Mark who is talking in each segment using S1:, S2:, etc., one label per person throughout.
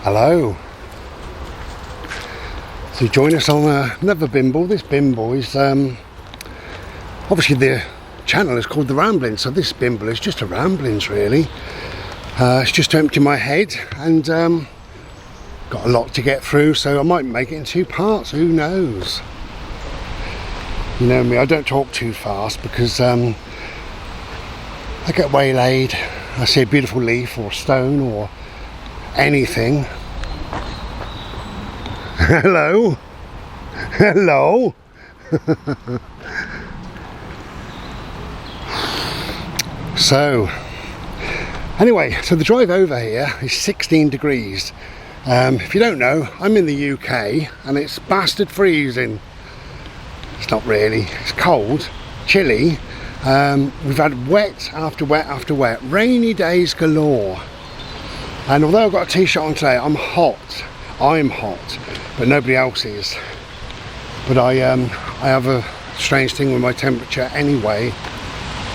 S1: Hello. So join us on another bimble. This bimble is obviously the channel is called The Ramblings, so this bimble is just a ramblings really. It's just to empty my head, and got a lot to get through, so I might make it in 2 parts, who knows. You know me, I don't talk too fast because I get waylaid, I see a beautiful leaf or stone or anything. Hello. Hello. So anyway, so the drive over here is 16 degrees. If you don't know, I'm in the UK and it's bastard freezing. It's not really, it's cold, chilly. We've had wet after wet after wet, rainy days galore. And although I've got a t-shirt on today, I'm hot, but nobody else is. But I have a strange thing with my temperature anyway.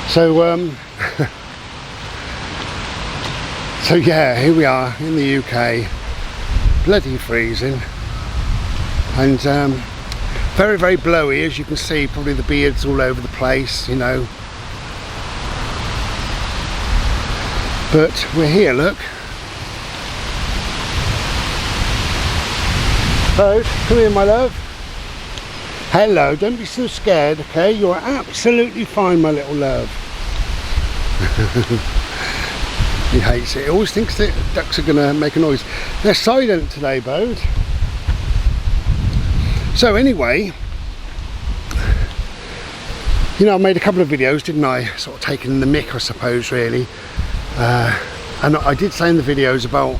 S1: So so yeah, here we are in the UK, bloody freezing, and very, very blowy, as you can see, probably the beards all over the place, you know. But we're here, look. Hello, come here my love. Hello, don't be so scared, okay? You're absolutely fine, my little love. He hates it. He always thinks that ducks are gonna make a noise. They're silent today, Bode. So anyway, you know, I made a couple of videos, didn't I? Sort of taking the mick, I suppose, really. And I did say in the videos about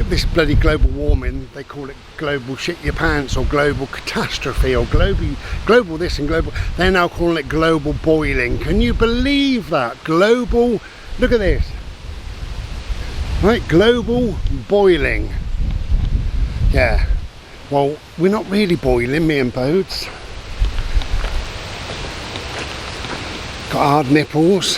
S1: this bloody global warming. They call it global shit your pants, or global catastrophe, or global this and global. They're now calling it global boiling. Can you believe that? Global, look at this. Right, global boiling. Yeah. Well, we're not really boiling, me and Bodes. Got hard nipples.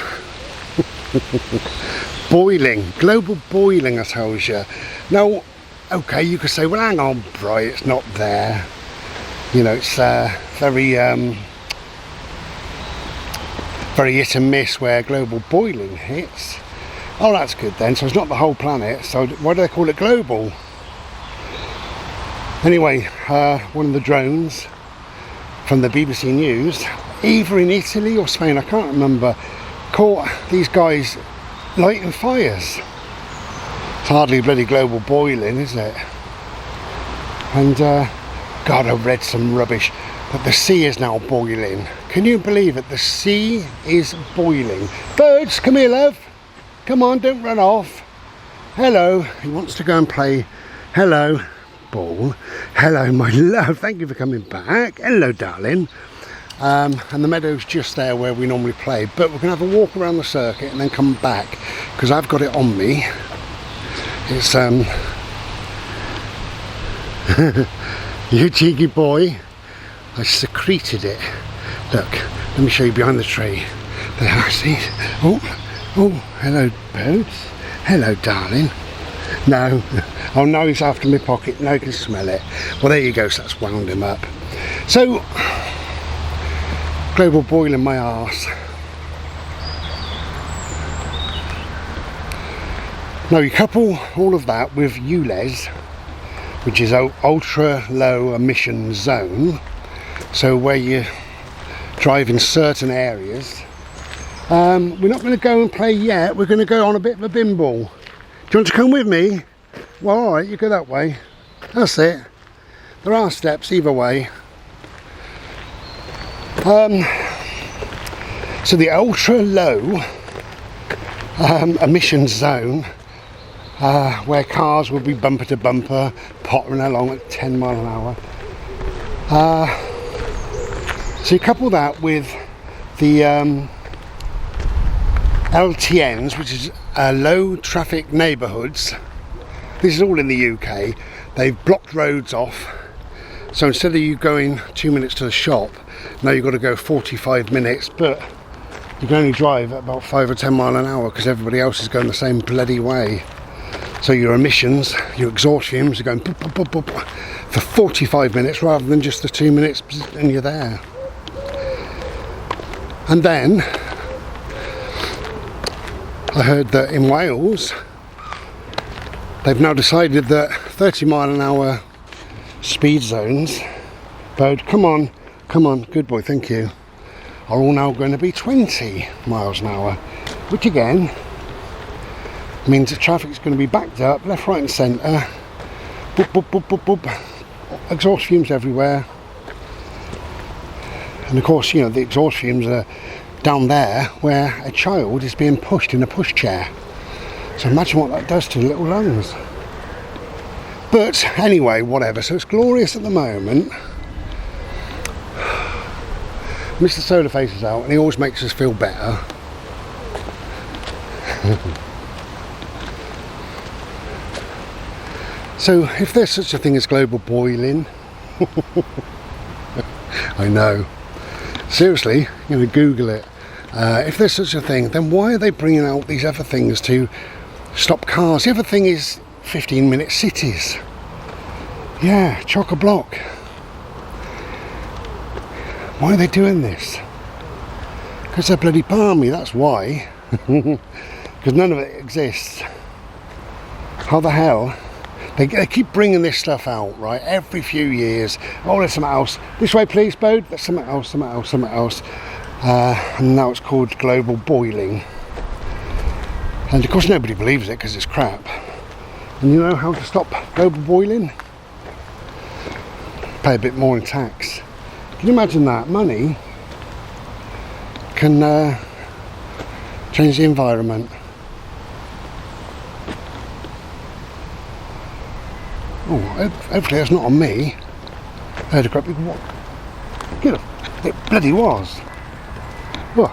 S1: Boiling, global boiling, I tells you. Now, okay, you could say, well, hang on, Bri, it's not there. You know, it's very hit and miss where global boiling hits. Oh, that's good then. So it's not the whole planet. So why do they call it global? Anyway, one of the drones from the BBC News, either in Italy or Spain, I can't remember, caught these guys lighting fires. It's hardly bloody global boiling, is it? And God, I read some rubbish that the sea is now boiling. Can you believe it? The sea is boiling. Birds, come here, love. Come on, don't run off. Hello. He wants to go and play. Hello, ball. Hello, my love. Thank you for coming back. Hello, darling. And the meadow's just there where we normally play, but we're going to have a walk around the circuit and then come back, because I've got it on me. It's you cheeky boy, I secreted it. Look, let me show you behind the tree. There I see. Oh, hello birds. Hello darling. No, oh no, he's after my pocket. No, I can smell it. Well, there you go, so that's wound him up. So global boiling my arse. Now you couple all of that with ULEZ, which is ultra low emission zone, so where you drive in certain areas. We're not going to go and play yet, we're going to go on a bit of a bimble. Do you want to come with me? Well, alright, you go that way. That's it. There are steps either way. So the ultra low emission zone, where cars will be bumper to bumper, pottering along at 10 mile an hour. So you couple that with the LTNs, which is low traffic neighbourhoods. This is all in the UK. They've blocked roads off, so instead of you going 2 minutes to the shop, now you've got to go 45 minutes, but you can only drive at about 5 or 10 mile an hour because everybody else is going the same bloody way. So your emissions, your exhaust fumes are going boop, boop, boop, boop, for 45 minutes rather than just the 2 minutes and you're there. And then I heard that in Wales they've now decided that 30-mile-an-hour speed zones, Bode, come on, good boy, thank you, are all now going to be 20 miles an hour, which again means the traffic's going to be backed up left, right and centre, boop, boop, boop, boop, boop, exhaust fumes everywhere. And of course, you know, the exhaust fumes are down there where a child is being pushed in a pushchair. So imagine what that does to the little lungs. But anyway, whatever, so it's glorious at the moment. Mr. Solarface is out and he always makes us feel better. So if there's such a thing as global boiling, I know, seriously, I'm going to Google it. If there's such a thing, then why are they bringing out these other things to stop cars? The other thing is 15-minute cities. Yeah, chock-a-block. Why are they doing this? Because they're bloody balmy, that's why. Because none of it exists. How the hell? They keep bringing this stuff out, right, every few years. Oh, there's something else. This way, please, Bode. There's something else, something else, something else. And now it's called global boiling. And of course, nobody believes it because it's crap. And you know how to stop global boiling? Pay a bit more in tax. Can you imagine that? Money can change the environment. Oh, hopefully that's not on me. I heard a great big what? Get it. It bloody was. Oh.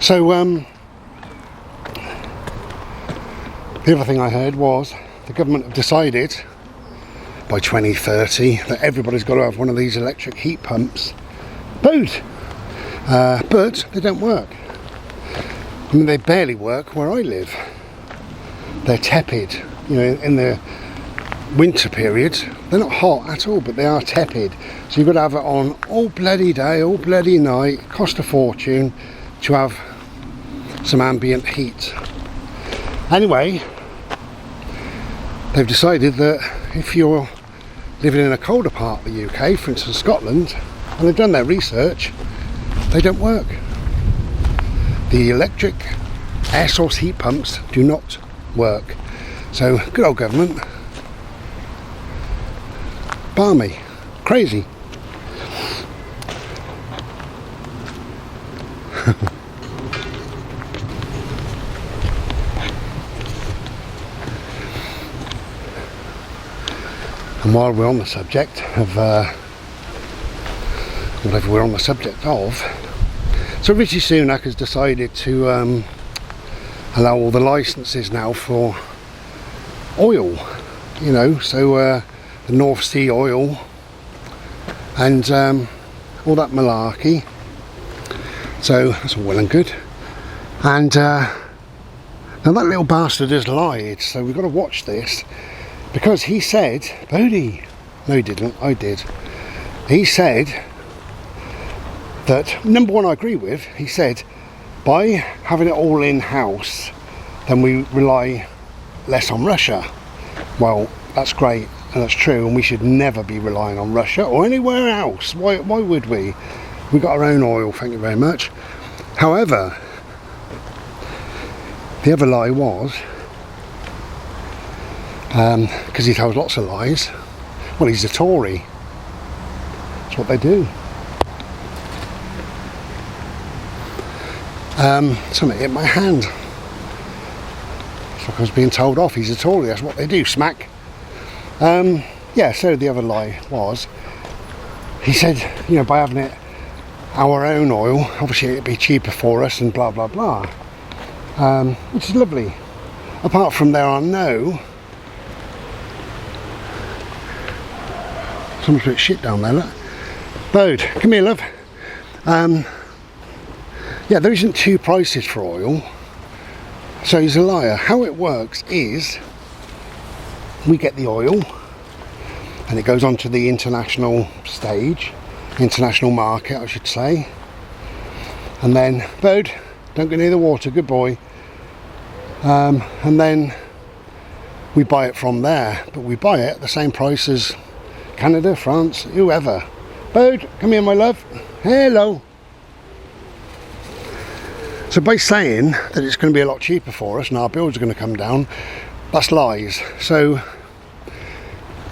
S1: So, the other thing I heard was the government have decided by 2030 that everybody's got to have one of these electric heat pumps. But they don't work. I mean, they barely work where I live. They're tepid, you know, in the winter periods. They're not hot at all, but they are tepid. So you've got to have it on all bloody day, all bloody night. Cost a fortune to have some ambient heat. Anyway, they've decided that if you're living in a colder part of the UK, for instance Scotland, and they've done their research, they don't work. The electric air source heat pumps do not work. So good old government. Balmy. Crazy. And while we're on the subject of whatever we're on the subject of, so Rishi Sunak has decided to allow all the licences now for oil, you know, so the North Sea oil and all that malarkey. So that's all well and good. And now that little bastard has lied, so we've got to watch this. Because he said, Bodie, no he didn't, I did. He said that, number one I agree with, he said by having it all in-house then we rely less on Russia. Well, that's great and that's true, and we should never be relying on Russia or anywhere else. Why would we? We've got our own oil, thank you very much. However, the other lie was, because he tells lots of lies, well, he's a Tory. That's what they do. Something hit my hand. It's like I was being told off. He's a Tory, that's what they do, smack. Yeah, so the other lie was, he said, you know, by having it our own oil, obviously it'd be cheaper for us and blah blah blah, which is lovely. Apart from there are no, someone's put shit down there, look. Bode, come here love. Yeah, there isn't two prices for oil. So he's a liar. How it works is we get the oil and it goes onto the international stage, international market I should say, and then Bode, don't go near the water, good boy, and then we buy it from there, but we buy it at the same price as Canada, France, whoever. Bode, come here my love, hello. So by saying that it's going to be a lot cheaper for us and our bills are going to come down, that's lies. So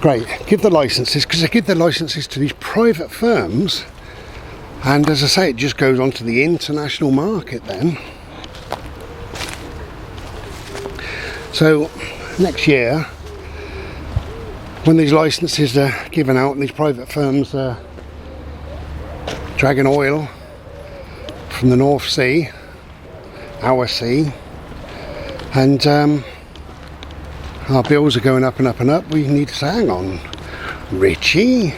S1: great, give the licenses, because they give the licenses to these private firms, and as I say, it just goes onto the international market then. So next year, when these licenses are given out and these private firms are dragging oil from the North Sea, our sea, and our bills are going up and up and up, we need to say, hang on, Richie,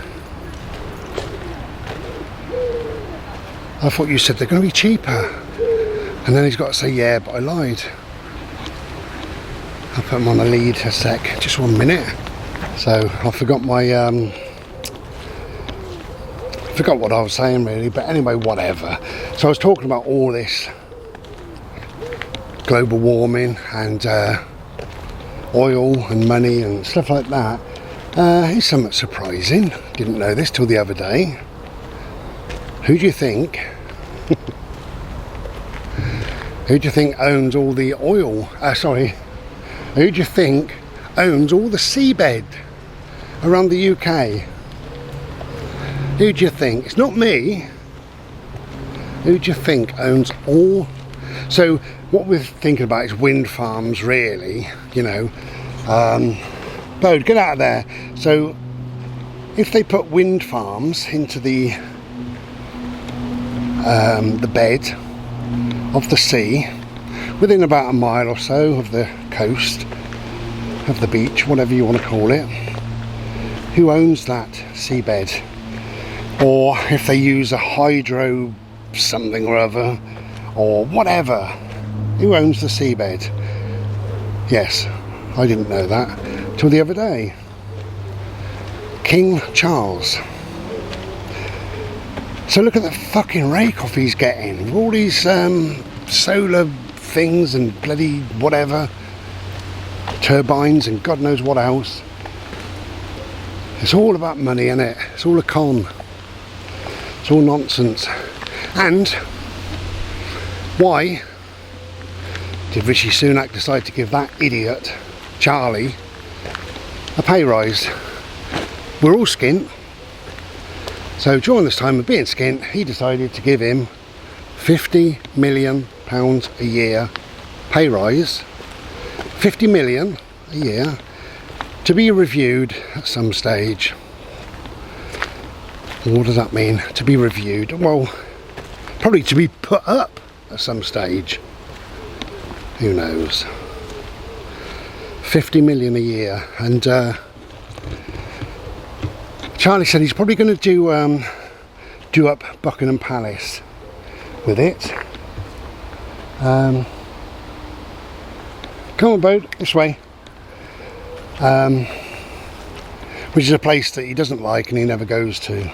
S1: I thought you said they're going to be cheaper. And then he's got to say, yeah, but I lied. I'll put him on the lead a sec, just 1 minute. So I forgot my forgot what I was saying really, but anyway, whatever. So I was talking about all this global warming and oil and money and stuff like that. It's somewhat surprising. Didn't know this till the other day. Who do you think? Who do you think owns all the oil? Who do you think owns all the seabed around the UK? Who do you think? It's not me. Who do you think owns all? So what we're thinking about is wind farms, really, you know. Bode, get out of there. So if they put wind farms into the bed of the sea, within about a mile or so of the coast, of the beach, whatever you want to call it, who owns that seabed? Or if they use a hydro something or other, or whatever, who owns the seabed? Yes, I didn't know that till the other day. King Charles. So look at the fucking rake off he's getting with all these solar things and bloody whatever, turbines and God knows what else. It's all about money, isn't it? It's all a con. It's all nonsense. And why did Rishi Sunak decide to give that idiot Charlie a pay rise? We're all skint. So during this time of being skint, he decided to give him £50 million a year pay rise. 50 million a year to be reviewed at some stage. What does that mean, to be reviewed? Well, probably to be put up at some stage. Who knows? 50 million a year. And Charlie said he's probably going to do up Buckingham Palace with it. Come on, Bode, this way. Which is a place that he doesn't like and he never goes to.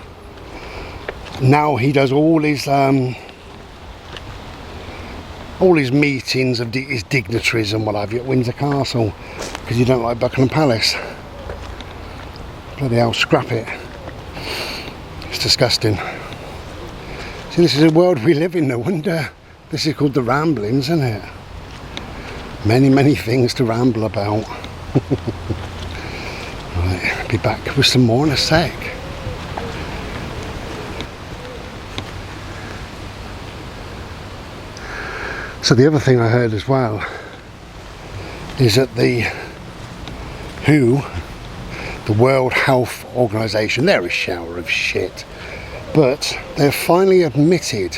S1: Now he does all his meetings of his dignitaries and what have you at Windsor Castle, because you don't like Buckingham Palace. Bloody hell, scrap it. It's disgusting. See, this is the world we live in, no wonder. This is called the ramblings, isn't it? Many, many things to ramble about. Right, be back with some more in a sec. So the other thing I heard as well is that the WHO, the World Health Organization, they're a shower of shit, but they've finally admitted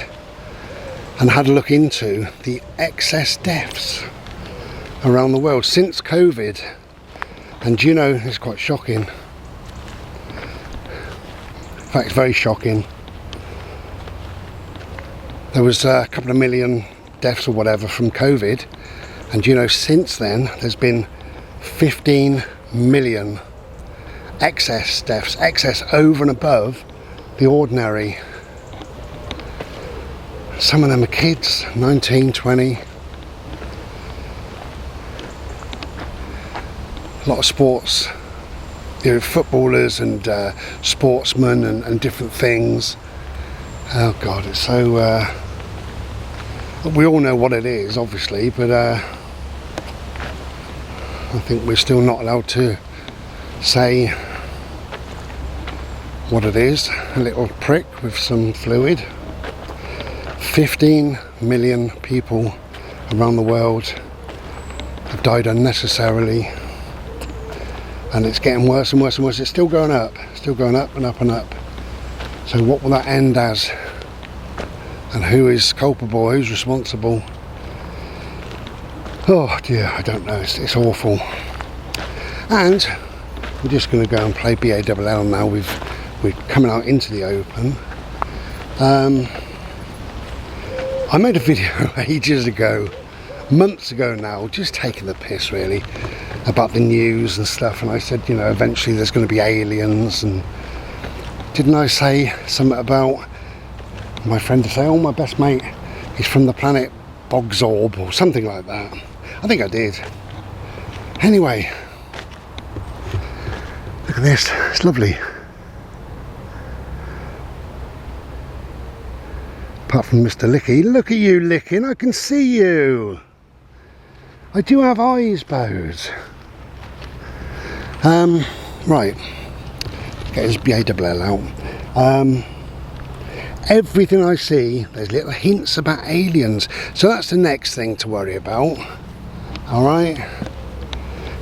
S1: and had a look into the excess deaths around the world since COVID. And you know, it's quite shocking. In fact, it's very shocking. There was a couple of million deaths or whatever from COVID, And you know, since then there's been 15 million excess deaths, excess over and above the ordinary. Some of them are kids, 19, 20. A lot of sports, you know, footballers and sportsmen and different things. Oh God, it's so... we all know what it is, obviously, but I think we're still not allowed to say what it is. A little prick with some fluid. 15 million people around the world have died unnecessarily, and it's getting worse and worse and worse. It's still going up and up and up. So what will that end as? And who is culpable? Who's responsible? Oh dear, I don't know. It's awful. And we're just going to go and play BALL now. We're coming out into the open. I made a video ages ago, months ago now, just taking the piss really, about the news and stuff, and I said, you know, eventually there's going to be aliens, and didn't I say something about my friend to say, oh, my best mate is from the planet Bogsorb or something like that. I think I did. Anyway, look at this, it's lovely. Apart from Mr. Licky. Look at you licking, I can see you. I do have eyes, Bose. Right, get his BALL out. Everything I see, there's little hints about aliens, so that's the next thing to worry about. Alright,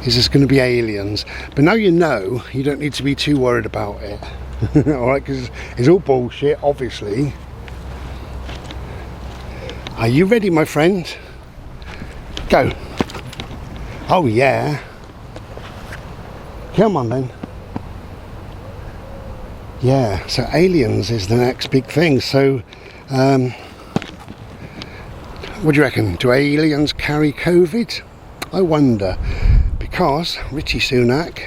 S1: is this going to be aliens? But now you know, you don't need to be too worried about it. Alright, because it's all bullshit, obviously. Are you ready, my friend? Go. Oh yeah. Come on then. Yeah, so aliens is the next big thing. So, what do you reckon? Do aliens carry COVID? I wonder. Because Richie Sunak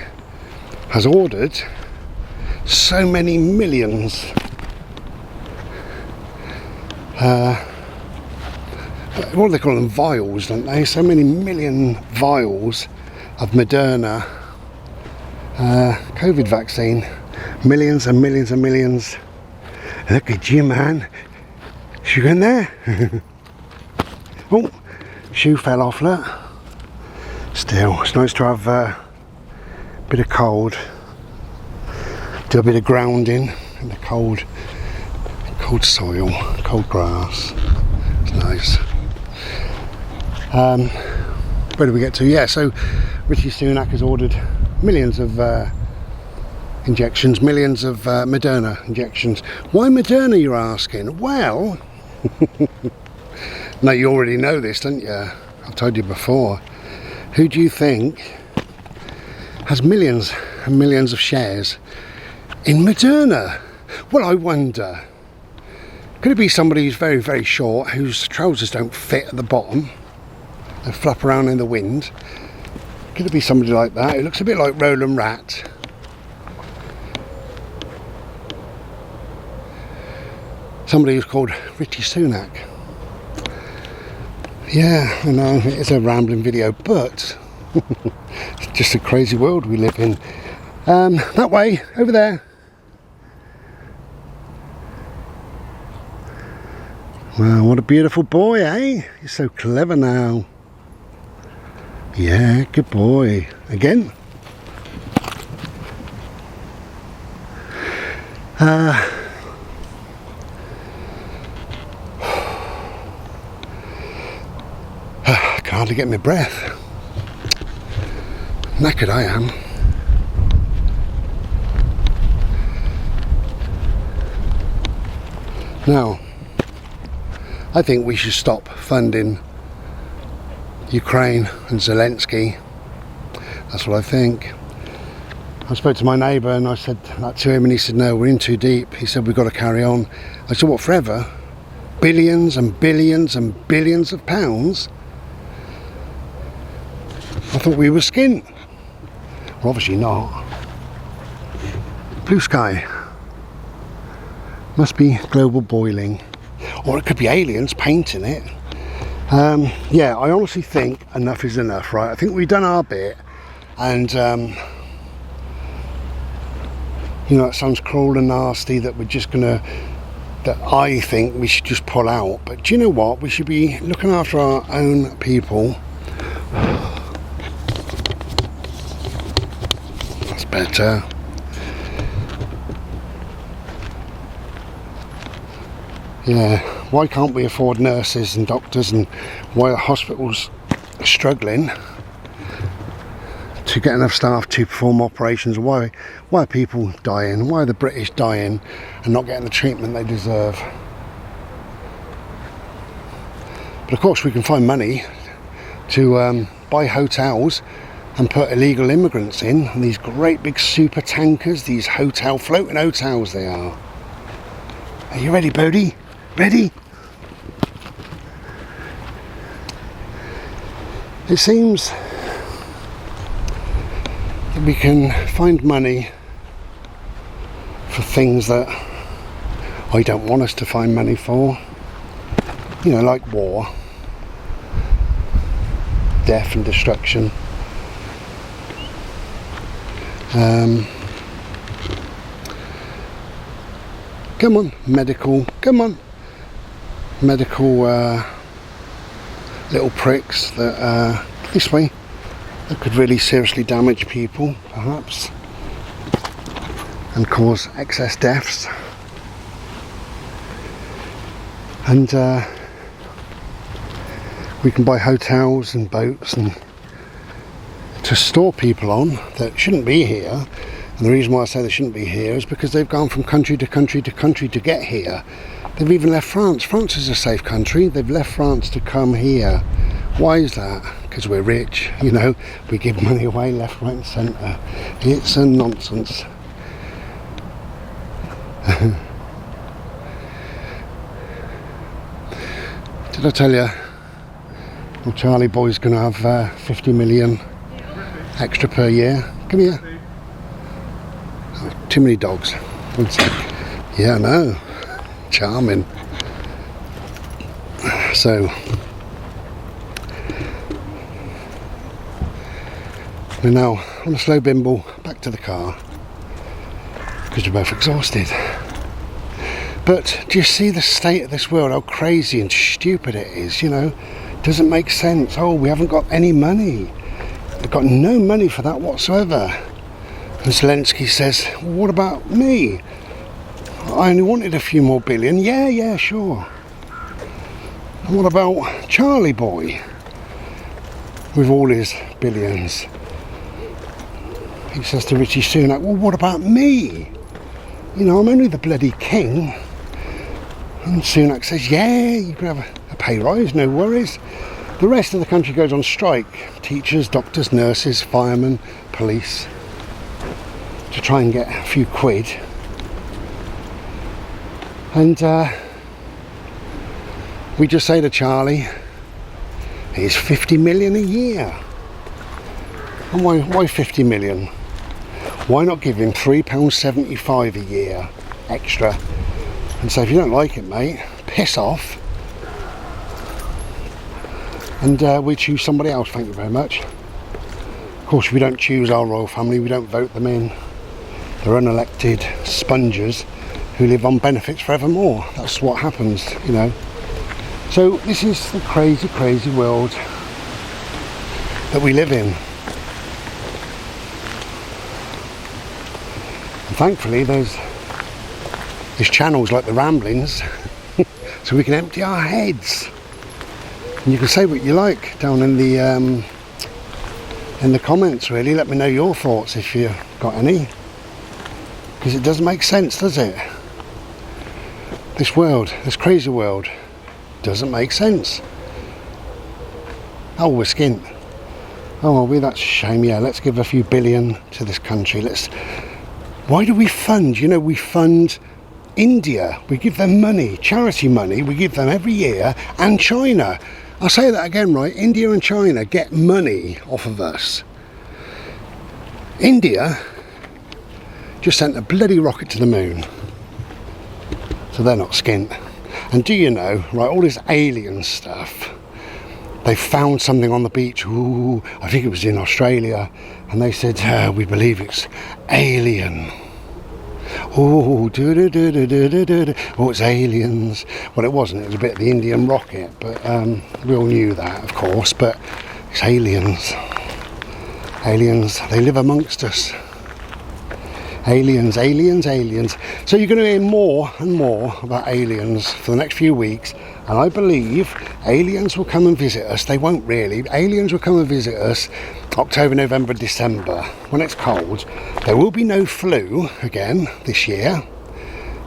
S1: has ordered so many millions what do they call them? Vials, don't they? So many million vials of Moderna COVID vaccine. Millions and millions and millions. Look at you, man. Shoe in there? Oh, shoe fell off, look. Still, it's nice to have a bit of cold. Do a bit of grounding in the cold soil, cold grass. It's nice. Where do we get to? Yeah, so Richie Sunak has ordered millions of injections, millions of Moderna injections. Why Moderna, you're asking? Well, no, you already know this, don't you? I've told you before. Who do you think has millions and millions of shares in Moderna? Well, I wonder. Could it be somebody who's very, very short, whose trousers don't fit at the bottom and flap around in the wind? Could it be somebody like that? It looks a bit like Roland Rat. Somebody who's called Richie Sunak. Yeah, I know, it is a rambling video, but it's just a crazy world we live in. That way, over there. Wow, what a beautiful boy, eh? You're so clever now. Yeah, good boy. Again. I can hardly get my breath. Knackered I am. Now, I think we should stop funding Ukraine and Zelensky. That's what I think. I spoke to my neighbour and I said that to him, and he said, no, we're in too deep. He said, we've got to carry on. I said, what, forever? Billions and billions and billions of pounds? I thought we were skint. Well, obviously not. Blue sky. Must be global boiling. Or it could be aliens painting it. Yeah, I honestly think enough is enough, right? I think we've done our bit. And, you know, it sounds cruel and nasty that we're just going to... that I think we should just pull out. But do you know what? We should be looking after our own people. That's better. Yeah, why can't we afford nurses and doctors, and why are hospitals struggling to get enough staff to perform operations? Why are people dying? Why are the British dying and not getting the treatment they deserve? But of course we can find money to buy hotels and put illegal immigrants in these great big super tankers, these floating hotels they are. Are you ready, Bodie? Ready? It seems that we can find money for things that I don't want us to find money for. You know, like war, death and destruction. Come on, medical, come on. Medical little pricks that this way that could really seriously damage people, perhaps, and cause excess deaths. And we can buy hotels and boats and to store people on that shouldn't be here. And the reason why I say they shouldn't be here is because they've gone from country to country to country to get here. They've even left France. France is a safe country. They've left France to come here. Why is that? Because we're rich, you know. We give money away left, right and centre. It's a nonsense. Did I tell you? Well, Charlie Boy's going to have 50 million extra per year. Come here. Oh, too many dogs. One sec. Yeah, I know. Charming. So we're now on a slow bimble back to the car because we're both exhausted. But do you see the state of this world, how crazy and stupid it is, you know? Doesn't make sense. Oh, we haven't got any money. We've got no money for that whatsoever. And Zelensky says, well, what about me? I only wanted a few more billion. Yeah, sure. And what about Charlie Boy with all his billions? He says to Richie Sunak, well, what about me? You know, I'm only the bloody king. And Sunak says, yeah, you can have a pay rise, no worries. The rest of the country goes on strike. Teachers, doctors, nurses, firemen, police, to try and get a few quid. And we just say to Charlie, here's 50 million a year. And why 50 million? Why not give him £3.75 a year extra and say, if you don't like it, mate, piss off, and we choose somebody else, thank you very much. Of course, we don't choose our royal family, we don't vote them in. They're unelected spongers who live on benefits forevermore. That's what happens, you know. So this is the crazy, crazy world that we live in. And thankfully there's channels like the Ramblings so we can empty our heads. And you can say what you like down in the comments, really. Let me know your thoughts if you've got any. Because it doesn't make sense, does it? This world, this crazy world, doesn't make sense. Oh, we're skint. Oh, are we? That's a shame. Yeah, let's give a few billion to this country. Why do we fund? You know, we fund India. We give them money, charity money. We give them every year, and China. I'll say that again, right? India and China get money off of us. India just sent a bloody rocket to the moon. So they're not skint. And do you know, right, all this alien stuff, they found something on the beach, ooh, I think it was in Australia, and they said, we believe it's alien. Oh, oh, it's aliens. Well, it wasn't, it was a bit of the Indian rocket, but we all knew that, of course, but it's aliens. Aliens, they live amongst us. Aliens, aliens, aliens. So you're going to hear more and more about aliens for the next few weeks, and I believe aliens will come and visit us. They won't really. Aliens will come and visit us October, November, December, when it's cold. There will be no flu again this year,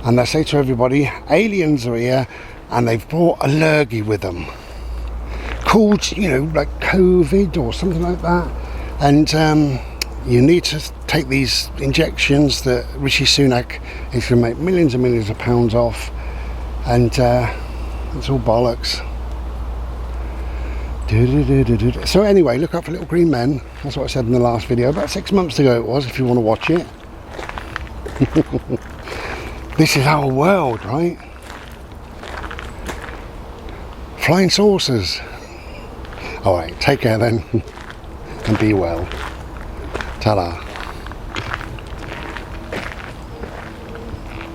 S1: and they say to everybody, aliens are here, and they've brought a lurgy with them, called, you know, like COVID or something like that, and you need to take these injections that Rishi Sunak is going to make millions and millions of pounds off, and it's all bollocks. So anyway, look out for little green men. That's what I said in the last video, about 6 months ago it was, if you want to watch it. This is our world, right? Flying saucers. Alright, take care then, and be well. Ta-da.